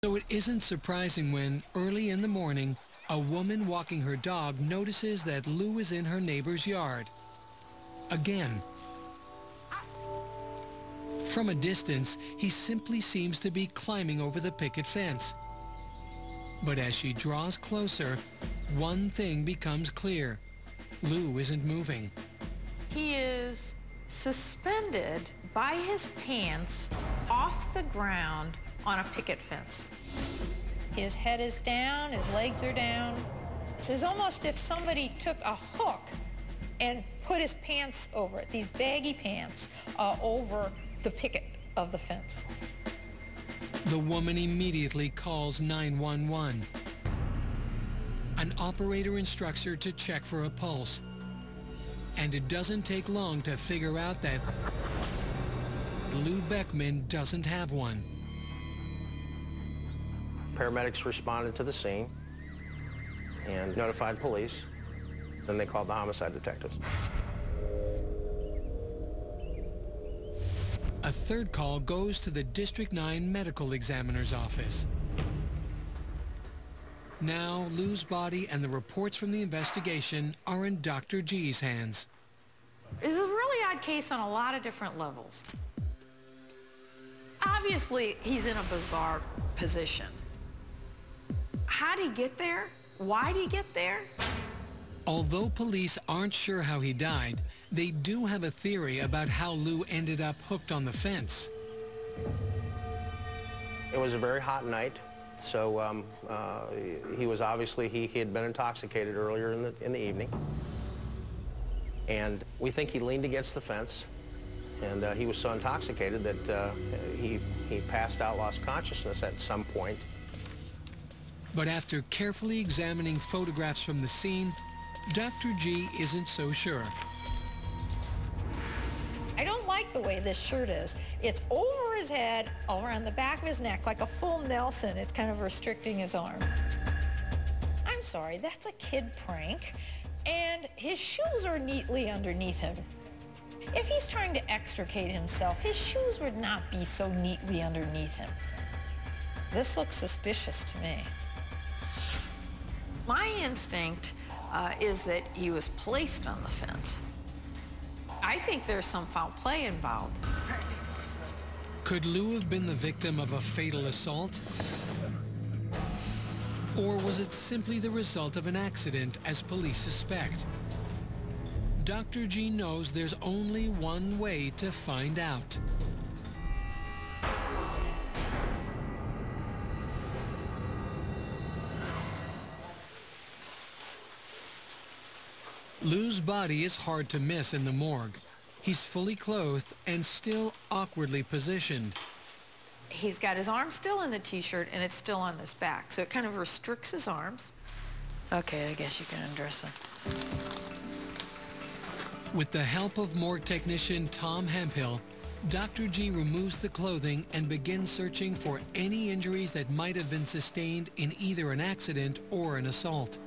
So it isn't surprising when, early in the morning, a woman walking her dog notices that Lou is in her neighbor's yard. Again. From a distance, he simply seems to be climbing over the picket fence. But as she draws closer, one thing becomes clear. Lou isn't moving. He is suspended by his pants off the ground on a picket fence. His head is down, his legs are down. It's almost if somebody took a hook and put his pants over it, these baggy pants, over the picket of the fence. The woman immediately calls 911. An operator instructs her to check for a pulse. And it doesn't take long to figure out that Lou Beckman doesn't have one. Paramedics responded to the scene and notified police. Then they called the homicide detectives. A third call goes to the District 9 medical examiner's office. Now, Lou's body and the reports from the investigation are in Dr. G's hands. It's a really odd case on a lot of different levels. Obviously, he's in a bizarre position. How'd he get there? Why'd he get there? Although police aren't sure how he died, they do have a theory about how Lou ended up hooked on the fence. It was a very hot night, so he was obviously, he had been intoxicated earlier in the evening. And we think he leaned against the fence, and he was so intoxicated that he passed out, lost consciousness at some point. But after carefully examining photographs from the scene, Dr. G isn't so sure. I don't like the way this shirt is. It's over his head, around the back of his neck, like a full Nelson. It's kind of restricting his arm. I'm sorry, that's a kid prank. And his shoes are neatly underneath him. If he's trying to extricate himself, his shoes would not be so neatly underneath him. This looks suspicious to me. My instinct is that he was placed on the fence. I think there's some foul play involved. Could Lou have been the victim of a fatal assault? Or was it simply the result of an accident, as police suspect? Dr. G knows there's only one way to find out. Lou's body is hard to miss in the morgue. He's fully clothed and still awkwardly positioned. He's got his arm still in the T-shirt, and it's still on his back, so it kind of restricts his arms. Okay, I guess you can undress him. With the help of morgue technician Tom Hemphill, Dr. G removes the clothing and begins searching for any injuries that might have been sustained in either an accident or an assault.